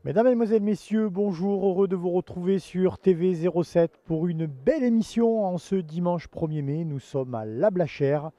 Mesdames, Mesdemoiselles, Messieurs, bonjour, heureux de vous retrouver sur TV07 pour une belle émission en ce dimanche 1er mai. Nous sommes à La Blachère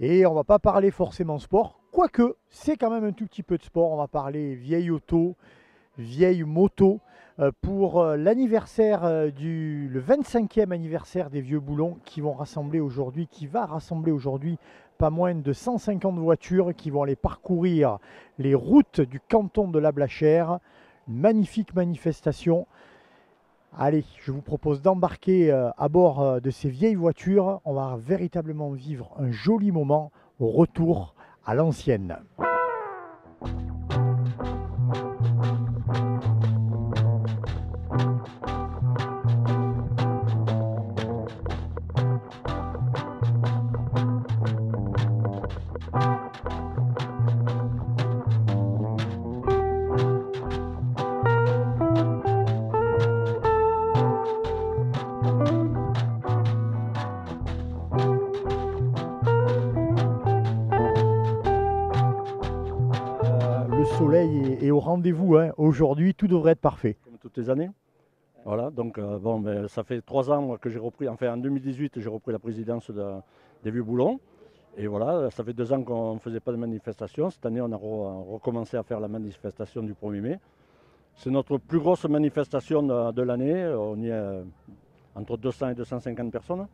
et on va pas parler forcément sport, quoique c'est quand même un tout petit peu de sport. On va parler vieille auto, vieille moto pour l'anniversaire le 25e anniversaire des Vieux Boulons qui va rassembler aujourd'hui pas moins de 150 voitures qui vont aller parcourir les routes du canton de La Blachère. Une magnifique manifestation. Allez, je vous propose d'embarquer à bord de ces vieilles voitures. On va véritablement vivre un joli moment au retour à l'ancienne. Le soleil est au rendez-vous, hein. Aujourd'hui, tout devrait être parfait. Comme toutes les années. Voilà, donc bon, ben, ça fait 3 ans moi, que j'ai repris, enfin en 2018, j'ai repris la présidence des Vieux Boulons. Et voilà, ça fait 2 ans qu'on ne faisait pas de manifestation. Cette année, on a recommencé à faire la manifestation du 1er mai. C'est notre plus grosse manifestation de l'année. On y est entre 200 et 250 personnes.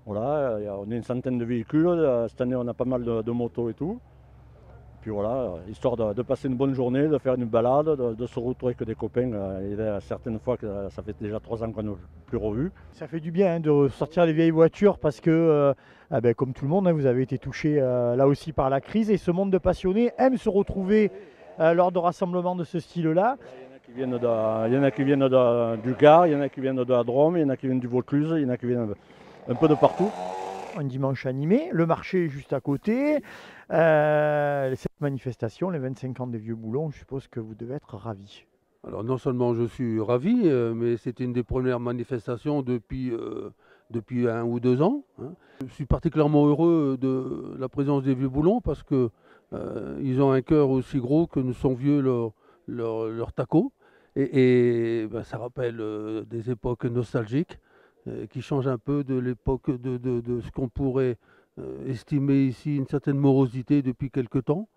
Voilà, on est une centaine de véhicules. Cette année, on a pas mal de motos et tout. Puis voilà, histoire de passer une bonne journée, de faire une balade, de se retrouver avec des copains. Il y a certaines fois que ça fait déjà 3 ans qu'on n'a plus revu. Ça fait du bien, hein, de sortir les vieilles voitures parce que, comme tout le monde, hein, vous avez été touché là aussi par la crise et ce monde de passionnés aime se retrouver lors de rassemblements de ce style-là. Il y en a qui viennent du Gard, il y en a qui viennent de la Drôme, il y en a qui viennent du Vaucluse, il y en a qui viennent un peu de partout. Un dimanche animé, le marché est juste à côté. Cette manifestation, les 25 ans des Vieux Boulons, je suppose que vous devez être ravis. Alors non seulement je suis ravi, mais c'est une des premières manifestations depuis 1 ou 2 ans, hein. Je suis particulièrement heureux de la présence des Vieux Boulons parce que ils ont un cœur aussi gros que nous sont vieux leurs tacos. Et ça rappelle des époques nostalgiques qui changent un peu de l'époque de ce qu'on pourrait estimer ici une certaine morosité depuis quelque temps.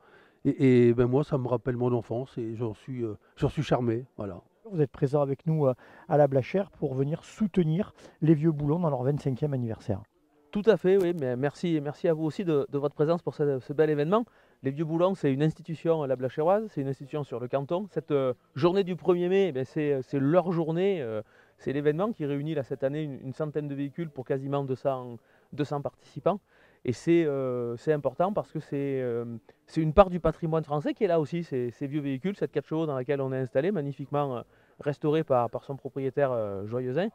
Moi, ça me rappelle mon enfance et j'en suis charmé. Voilà. Vous êtes présent avec nous à la Blachère pour venir soutenir les Vieux Boulons dans leur 25e anniversaire. Tout à fait, oui. Mais merci à vous aussi de votre présence pour ce bel événement. Les Vieux Boulons, c'est une institution la Blachéroise, c'est une institution sur le canton. Cette journée du 1er mai, c'est leur journée. C'est l'événement qui réunit là, cette année une centaine de véhicules pour quasiment 200 participants. Et c'est important parce que c'est une part du patrimoine français qui est là aussi, ces vieux véhicules, cette 4 chevaux dans laquelle on est installé, magnifiquement restaurée par son propriétaire Joyeusin.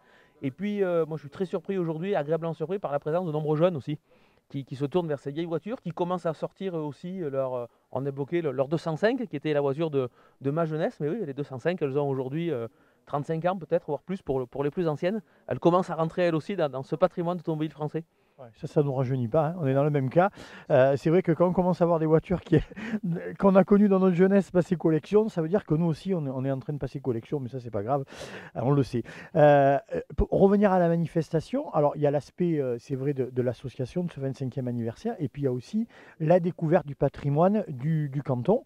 Et puis, moi, je suis très surpris aujourd'hui, agréablement surpris par la présence de nombreux jeunes aussi, qui se tournent vers ces vieilles voitures, qui commencent à sortir aussi on a bloqué leur 205, qui était la voiture de ma jeunesse. Mais oui, les 205, elles ont aujourd'hui 35 ans peut-être, voire plus pour les plus anciennes. Elles commencent à rentrer elles aussi dans ce patrimoine automobile français. Ouais, ça ne nous rajeunit pas, hein. On est dans le même cas. C'est vrai que quand on commence à voir des voitures qu'on a connues dans notre jeunesse passer collection, ça veut dire que nous aussi, on est en train de passer collection, mais ça, c'est pas grave, on le sait. Pour revenir à la manifestation, alors il y a l'aspect, c'est vrai, de l'association de ce 25e anniversaire, et puis il y a aussi la découverte du patrimoine du canton,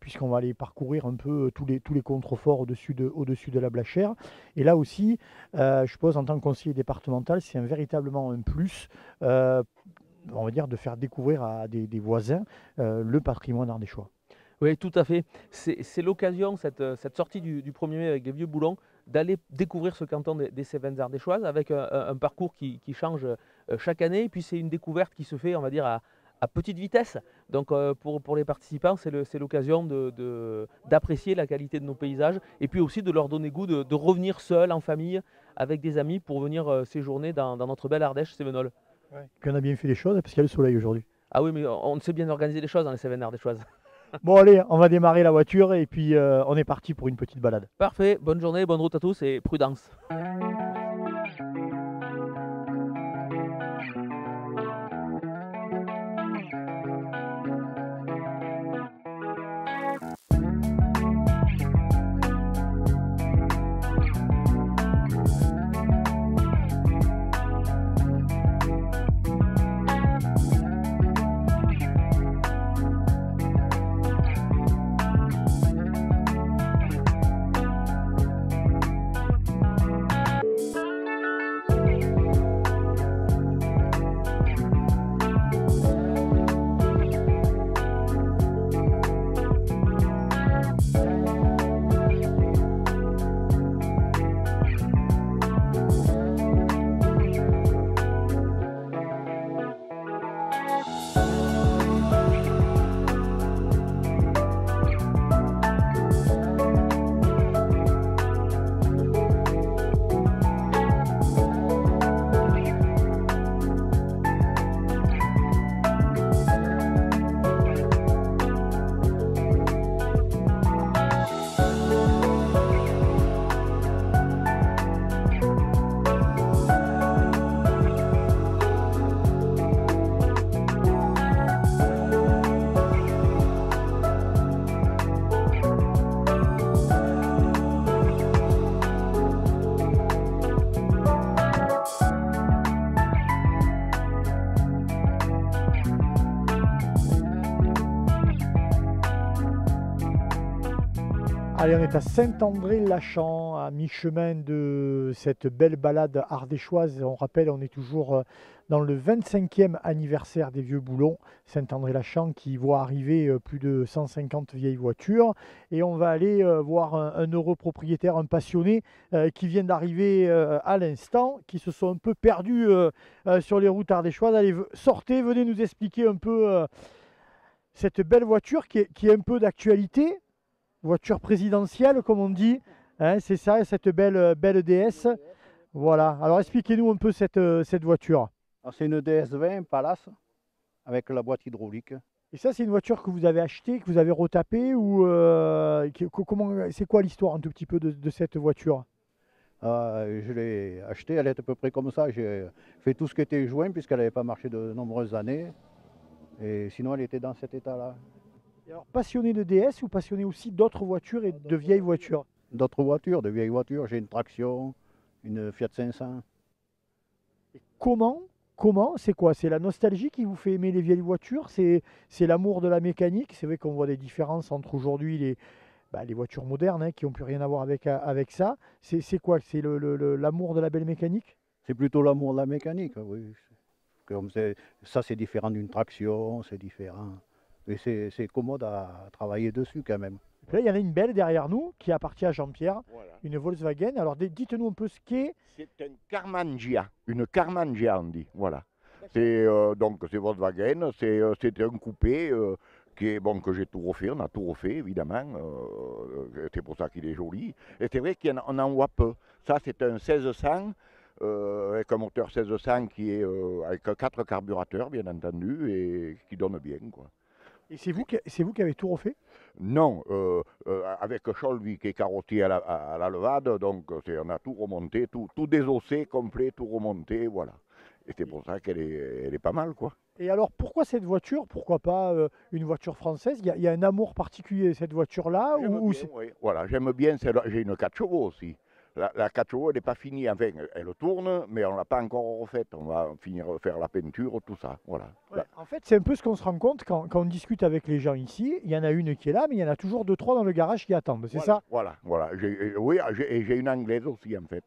puisqu'on va aller parcourir un peu tous les contreforts au-dessus de la Blachère. Et là aussi, je suppose, en tant que conseiller départemental, c'est véritablement un plus, on va dire, de faire découvrir à des voisins le patrimoine ardéchois. Oui, tout à fait. C'est l'occasion, cette sortie du 1er mai avec les Vieux Boulons, d'aller découvrir ce canton des Cévennes ardéchoises avec un parcours qui change chaque année. Et puis c'est une découverte qui se fait, on va dire, à petite vitesse. Donc pour les participants, c'est l'occasion d'apprécier la qualité de nos paysages et puis aussi de leur donner goût de revenir seuls, en famille, avec des amis pour venir séjourner dans notre belle Ardèche cévenols. Ouais. Qu'on a bien fait les choses parce qu'il y a le soleil aujourd'hui. Ah oui, mais on sait bien organiser les choses dans les Cévennes ardéchoises. Bon allez, on va démarrer la voiture et puis on est parti pour une petite balade. Parfait, bonne journée, bonne route à tous et prudence. Allez, on est à Saint-André-Lachamp, à mi-chemin de cette belle balade ardéchoise. On rappelle, on est toujours dans le 25e anniversaire des Vieux Boulons. Saint-André-Lachamp qui voit arriver plus de 150 vieilles voitures. Et on va aller voir un heureux propriétaire, un passionné qui vient d'arriver à l'instant, qui se sont un peu perdus sur les routes ardéchoises. Allez, sortez, venez nous expliquer un peu cette belle voiture qui est un peu d'actualité. Voiture présidentielle, comme on dit, hein, c'est ça, cette belle DS. Voilà, alors expliquez-nous un peu cette voiture. C'est une DS20 Palace avec la boîte hydraulique. Et ça, c'est une voiture que vous avez achetée, que vous avez retapée, ou c'est quoi l'histoire un tout petit peu de cette voiture? Je l'ai achetée, elle est à peu près comme ça. J'ai fait tout ce qui était joint puisqu'elle n'avait pas marché de nombreuses années. Et sinon, elle était dans cet état-là. Alors, passionné de DS ou passionné aussi d'autres voitures et de vieilles voitures? D'autres voitures, de vieilles voitures. J'ai une Traction, une Fiat 500. Et comment, c'est quoi? C'est la nostalgie qui vous fait aimer les vieilles voitures? C'est l'amour de la mécanique? C'est vrai qu'on voit des différences entre aujourd'hui les voitures modernes qui n'ont plus rien à voir avec ça. C'est quoi? C'est l'amour de la belle mécanique? C'est plutôt l'amour de la mécanique, oui. Ça, c'est différent d'une Traction, c'est différent. Mais c'est commode à travailler dessus quand même. Là, il y en a une belle derrière nous qui appartient à Jean-Pierre, Voilà. une Volkswagen. Alors dites-nous un peu ce qu'est. C'est une Carmangia on dit, voilà. Donc c'est Volkswagen, c'est un coupé que j'ai tout refait, on a tout refait évidemment, c'est pour ça qu'il est joli. Et c'est vrai qu'on en voit peu. Ça c'est un 1600, avec un moteur 1600 qui est avec 4 carburateurs bien entendu et qui donne bien quoi. Et c'est vous qui avez tout refait? Non, avec Scholvi qui est carrottier à la levade, donc on a tout remonté, tout désossé, complet, tout remonté, voilà. Et c'est pour ça qu'elle est pas mal, quoi. Et alors, pourquoi cette voiture? Pourquoi pas une voiture française? Il y a un amour particulier à cette voiture-là? Oui, voilà, j'aime bien celle-là. J'ai une 4 chevaux aussi. La 4 chevaux, elle n'est pas finie. Enfin, elle tourne, mais on ne l'a pas encore refaite. On va finir de faire la peinture, tout ça. Voilà. Ouais, en fait, c'est un peu ce qu'on se rend compte quand on discute avec les gens ici. Il y en a une qui est là, mais il y en a toujours 2-3 dans le garage qui attendent. C'est ça? Voilà. J'ai une anglaise aussi, en fait.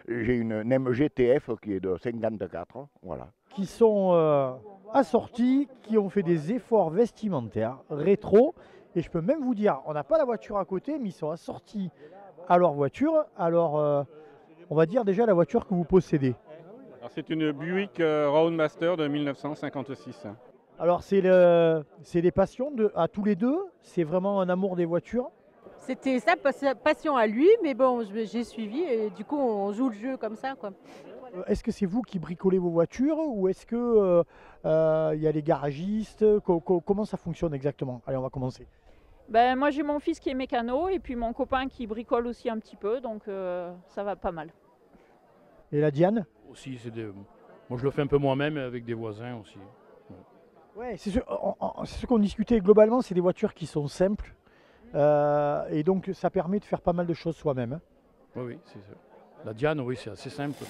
J'ai une MGTF qui est de 54. Voilà. Qui sont assortis, qui ont fait des efforts vestimentaires rétro. Et je peux même vous dire, on n'a pas la voiture à côté, mais ils sont assortis à leur voiture. Alors, on va dire déjà la voiture que vous possédez. C'est une Buick Roadmaster de 1956. Alors, c'est des passions à tous les deux? C'est vraiment un amour des voitures? C'était sa passion à lui, mais bon, j'ai suivi et du coup, on joue le jeu comme ça, quoi. Est-ce que c'est vous qui bricolez vos voitures ou est-ce que y a les garagistes? Comment ça fonctionne exactement? Allez, on va commencer. Ben, moi j'ai mon fils qui est mécano et puis mon copain qui bricole aussi un petit peu, donc ça va pas mal. Et la Diane? Aussi, moi je le fais un peu moi-même avec des voisins aussi. Ouais, c'est ce qu'on discutait globalement, c'est des voitures qui sont simples et donc ça permet de faire pas mal de choses soi-même. Hein. Oui, c'est ça. La Diane, oui, c'est assez simple.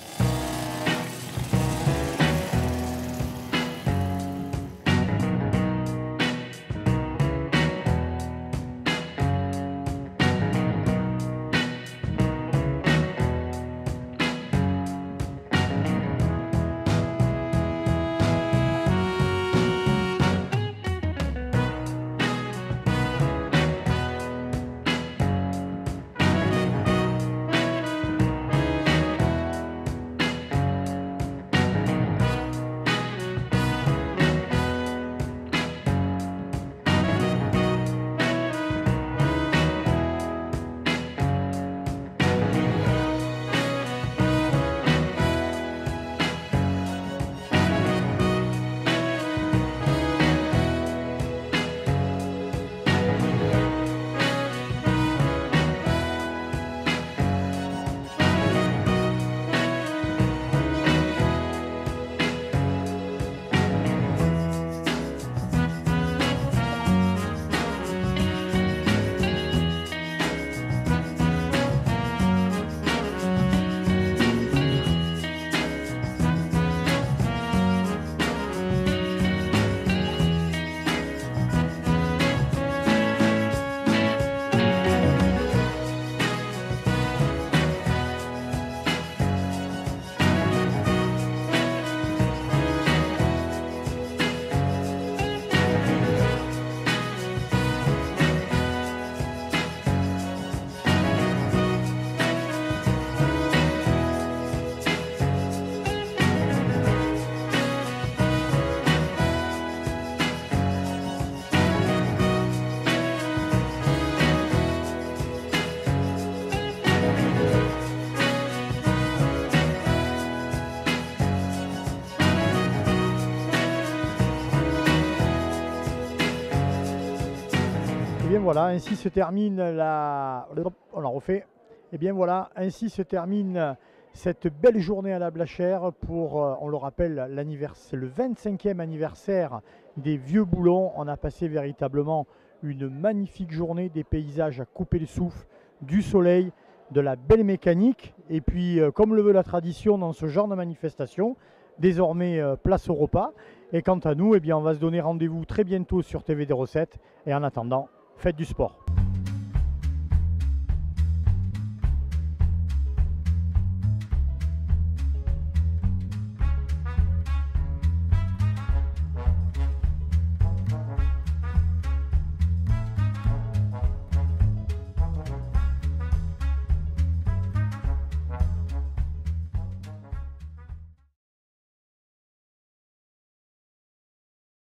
bien voilà, ainsi se termine la... On la refait. Et bien voilà, ainsi se termine cette belle journée à la Blachère pour, on le rappelle, le 25e anniversaire des Vieux Boulons. On a passé véritablement une magnifique journée, des paysages à couper le souffle, du soleil, de la belle mécanique. Et puis, comme le veut la tradition dans ce genre de manifestation, désormais place au repas. Et quant à nous, eh bien, on va se donner rendez-vous très bientôt sur TV07. Et en attendant, faites du sport.